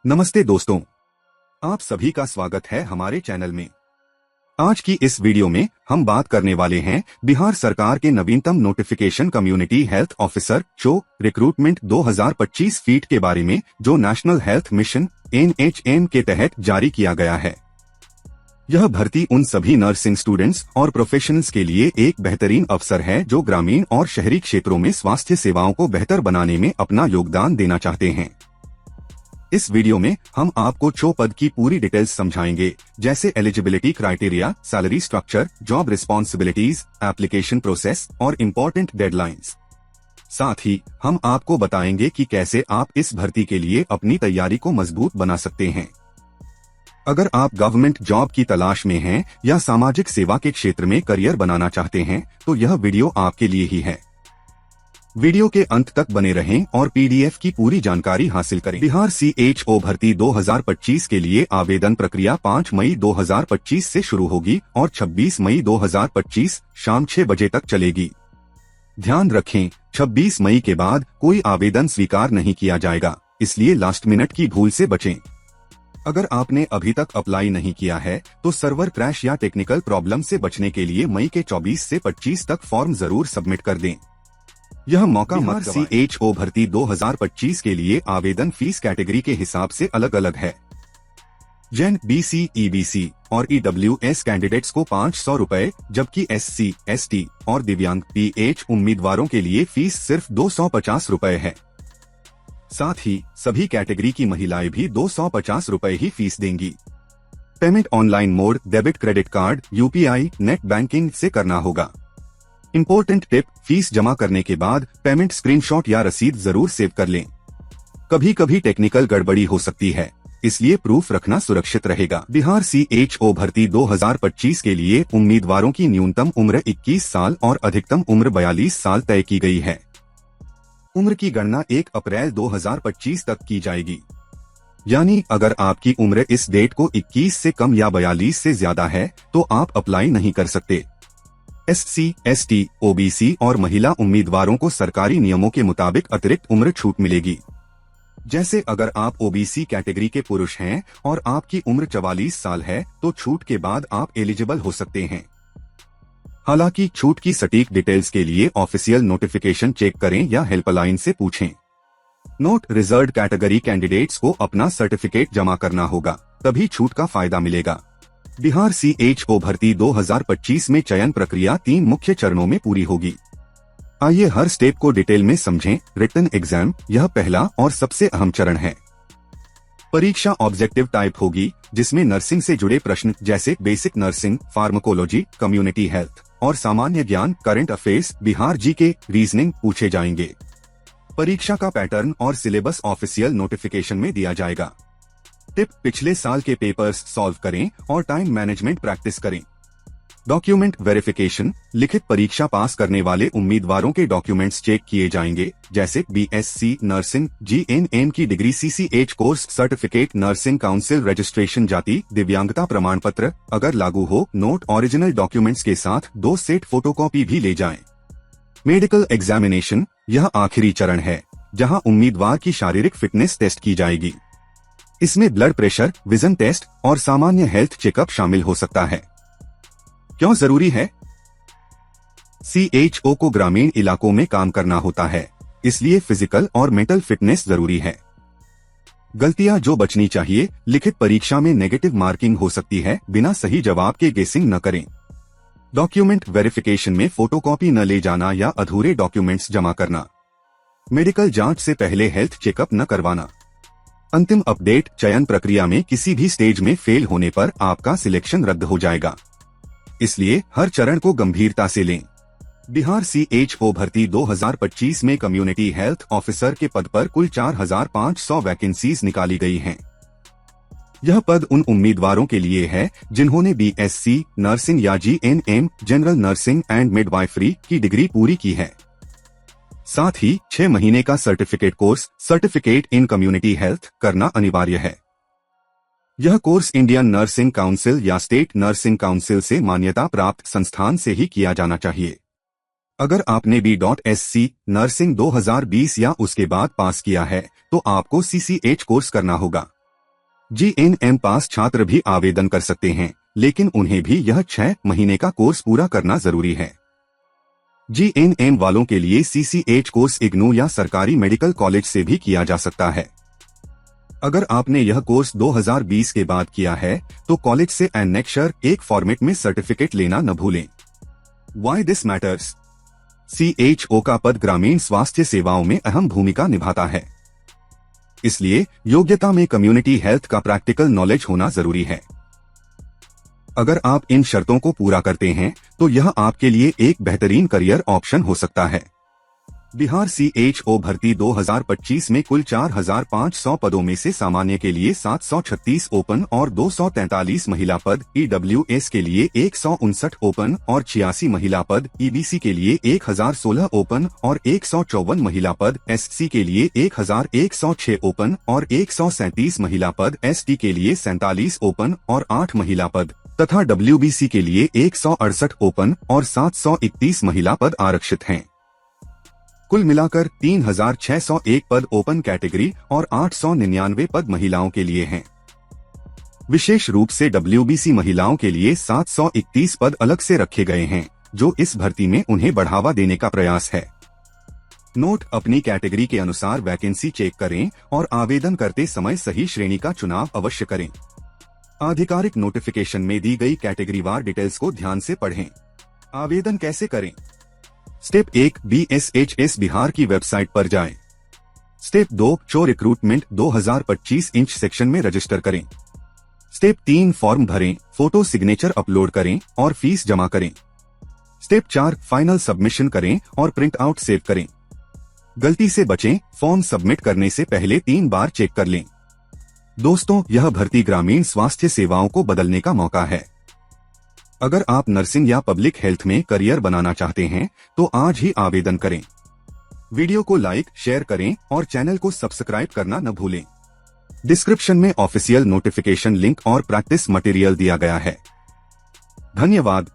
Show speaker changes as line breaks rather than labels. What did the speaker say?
नमस्ते दोस्तों, आप सभी का स्वागत है हमारे चैनल में। आज की इस वीडियो में हम बात करने वाले हैं बिहार सरकार के नवीनतम नोटिफिकेशन कम्युनिटी हेल्थ ऑफिसर चो रिक्रूटमेंट 2025 फीट के बारे में, जो नेशनल हेल्थ मिशन NHM के तहत जारी किया गया है। यह भर्ती उन सभी नर्सिंग स्टूडेंट्स और प्रोफेशनल्स के लिए एक बेहतरीन अवसर है जो ग्रामीण और शहरी क्षेत्रों में स्वास्थ्य सेवाओं को बेहतर बनाने में अपना योगदान देना चाहते हैं। इस वीडियो में हम आपको चो पद की पूरी डिटेल्स समझाएंगे, जैसे eligibility criteria, salary structure, job responsibilities, application process और इम्पोर्टेंट डेडलाइंस। साथ ही हम आपको बताएंगे कि कैसे आप इस भर्ती के लिए अपनी तैयारी को मजबूत बना सकते हैं। अगर आप गवर्नमेंट जॉब की तलाश में हैं या सामाजिक सेवा के क्षेत्र में करियर बनाना चाहते हैं, तो यह वीडियो आपके लिए ही है। वीडियो के अंत तक बने रहें और PDF की पूरी जानकारी हासिल करें। बिहार CHO भर्ती 2025 के लिए आवेदन प्रक्रिया 5 मई 2025 से शुरू होगी और 26 मई 2025 शाम 6 बजे तक चलेगी। ध्यान रखें, 26 मई के बाद कोई आवेदन स्वीकार नहीं किया जाएगा, इसलिए लास्ट मिनट की भूल से बचें। अगर आपने अभी तक अप्लाई नहीं किया है तो सर्वर क्रैश या टेक्निकल प्रॉब्लम से बचने के लिए मई के 24 से 25 तक फॉर्म जरूर सबमिट कर दें। यह मौका मत गवाएं। CHO भर्ती 2025 के लिए आवेदन फीस कैटेगरी के हिसाब से अलग अलग है। जैन BC EBC और EWS कैंडिडेट्स को 500 रुपए, जबकि SC ST और दिव्यांग PH उम्मीदवारों के लिए फीस सिर्फ 250 रुपए है। साथ ही सभी कैटेगरी की महिलाएं भी 250 रुपए ही फीस देंगी। Payment online mode, debit, credit card, UPI, net banking से करना होगा। इम्पोर्टेंट टिप, फीस जमा करने के बाद पेमेंट स्क्रीनशॉट या रसीद जरूर सेव कर लें। कभी कभी टेक्निकल गड़बड़ी हो सकती है, इसलिए प्रूफ रखना सुरक्षित रहेगा। बिहार CHO भर्ती 2025 के लिए उम्मीदवारों की न्यूनतम उम्र 21 साल और अधिकतम उम्र 42 साल तय की गई है। उम्र की गणना 1 अप्रैल 2025 तक की जाएगी, यानी अगर आपकी उम्र इस डेट को 21 से कम या 42 से ज्यादा है तो आप अप्लाई नहीं कर सकते। SC ST OBC और महिला उम्मीदवारों को सरकारी नियमों के मुताबिक अतिरिक्त उम्र छूट मिलेगी। जैसे अगर आप OBC कैटेगरी के पुरुष हैं और आपकी उम्र 44 साल है तो छूट के बाद आप एलिजिबल हो सकते हैं। हालांकि छूट की सटीक डिटेल्स के लिए ऑफिशियल नोटिफिकेशन चेक करें या हेल्पलाइन से पूछें। नोट, रिजर्व्ड कैटेगरी कैंडिडेट्स को अपना सर्टिफिकेट जमा करना होगा, तभी छूट का फायदा मिलेगा। बिहार CHO भर्ती 2025 में चयन प्रक्रिया 3 मुख्य चरणों में पूरी होगी। आइए हर स्टेप को डिटेल में समझें। रिटन एग्जाम, यह पहला और सबसे अहम चरण है। परीक्षा ऑब्जेक्टिव टाइप होगी, जिसमें नर्सिंग से जुड़े प्रश्न जैसे basic nursing, pharmacology, community health और सामान्य ज्ञान, current affairs, Bihar GK, reasoning पूछे जाएंगे। परीक्षा का पैटर्न और सिलेबस ऑफिशियल नोटिफिकेशन में दिया जाएगा। टिप, पिछले साल के पेपर्स सॉल्व करें और टाइम मैनेजमेंट प्रैक्टिस करें। डॉक्यूमेंट वेरिफिकेशन, लिखित परीक्षा पास करने वाले उम्मीदवारों के डॉक्यूमेंट्स चेक किए जाएंगे, जैसे BSc नर्सिंग, GNM की degree, CCH course certificate, nursing council registration, जाति, दिव्यांगता प्रमाण पत्र अगर लागू हो, नोट, ओरिजिनल डॉक्यूमेंट्स के साथ 2 सेट फोटोकॉपी भी ले जाएं। मेडिकल एग्जामिनेशन, यह आखिरी चरण है जहां उम्मीदवार की शारीरिक फिटनेस टेस्ट की जाएगी। इसमें ब्लड प्रेशर, विजन टेस्ट और सामान्य हेल्थ चेकअप शामिल हो सकता है। क्यों जरूरी है? CHO को ग्रामीण इलाकों में काम करना होता है, इसलिए फिजिकल और मेंटल फिटनेस जरूरी है। गलतियां जो बचनी चाहिए, लिखित परीक्षा में नेगेटिव मार्किंग हो सकती है, बिना सही जवाब के गेसिंग न करें। डॉक्यूमेंट वेरिफिकेशन में फोटोकॉपी न ले जाना या अधूरे डॉक्यूमेंट्स जमा करना। मेडिकल जांच से पहले हेल्थ चेकअप न करवाना। अंतिम अपडेट, चयन प्रक्रिया में किसी भी स्टेज में फेल होने पर आपका सिलेक्शन रद्द हो जाएगा, इसलिए हर चरण को गंभीरता से लें। बिहार CHO भर्ती 2025 में कम्युनिटी हेल्थ ऑफिसर के पद पर कुल 4500 वैकेंसीज निकाली गई हैं। यह पद उन उम्मीदवारों के लिए है जिन्होंने BSc नर्सिंग या GNM general nursing and midwifery की डिग्री पूरी की है। साथ ही 6 महीने का certificate course, certificate in community health, करना अनिवार्य है। यह कोर्स इंडियन नर्सिंग काउंसिल या स्टेट नर्सिंग काउंसिल से मान्यता प्राप्त संस्थान से ही किया जाना चाहिए। अगर आपने B.SC नर्सिंग 2020 या उसके बाद पास किया है तो आपको CCH कोर्स करना होगा। GNM पास छात्र भी आवेदन कर सकते हैं, लेकिन उन्हें भी यह 6 महीने का कोर्स पूरा करना जरूरी है। GNM वालों के लिए CCH कोर्स इग्नू या सरकारी मेडिकल कॉलेज से भी किया जा सकता है। अगर आपने यह कोर्स 2020 के बाद किया है, तो कॉलेज से एनेक्शर एक फॉर्मेट में सर्टिफिकेट लेना न भूलें। Why this matters? CHO का पद ग्रामीण स्वास्थ्य सेवाओं में अहम भूमिका निभाता है, इसलिए योग्यता में कम्युनिटी हेल्थ का प्रैक्टिकल नॉलेज होना जरूरी है। अगर आप इन शर्तों को पूरा करते हैं, तो यह आपके लिए एक बेहतरीन करियर ऑप्शन हो सकता है। बिहार CHO भर्ती 2025 में कुल 4,500 पदों में से सामान्य के लिए 736 ओपन और 243 महिला पद, EWS के लिए 159 ओपन और 86 महिला पद, EBC के लिए 1016 ओपन और 154 महिला पद, SC के लिए 1106 ओपन और 137 महिला पद, ST के लिए 47 ओपन और 8 महिला पद तथा WBC के लिए 168 ओपन और 731 महिला पद आरक्षित हैं। कुल मिलाकर 3,601 पद ओपन कैटेगरी और 899 पद महिलाओं के लिए हैं। विशेष रूप से WBC महिलाओं के लिए 731 पद अलग से रखे गए हैं, जो इस भर्ती में उन्हें बढ़ावा देने का प्रयास है। नोट: अपनी कैटेगरी के अनुसार वैकेंसी चेक करें और आवेदन करते समय सही श्रेणी का चुनाव अवश्य करें। आधिकारिक नोटिफिकेशन में दी गई कैटेगरीवार डिटेल्स को ध्यान से पढ़ें। आवेदन कैसे करें? स्टेप 1, BSHS बिहार की वेबसाइट पर जाएं। स्टेप 2, चो रिक्रूटमेंट 2025 इंच सेक्शन में रजिस्टर करें। स्टेप 3, फॉर्म भरें, फोटो सिग्नेचर अपलोड करें और फीस जमा करें। स्टेप 4, फाइनल सबमिशन करें और प्रिंट आउट सेव करें। गलती से बचें, फॉर्म सबमिट करने से पहले 3 बार चेक कर लें। दोस्तों, यह भर्ती ग्रामीण स्वास्थ्य सेवाओं को बदलने का मौका है। अगर आप नर्सिंग या पब्लिक हेल्थ में करियर बनाना चाहते हैं, तो आज ही आवेदन करें। वीडियो को लाइक, शेयर करें और चैनल को सब्सक्राइब करना न भूलें। डिस्क्रिप्शन में ऑफिशियल नोटिफिकेशन लिंक और प्रैक्टिस मटेरियल दिया गया है। धन्यवाद।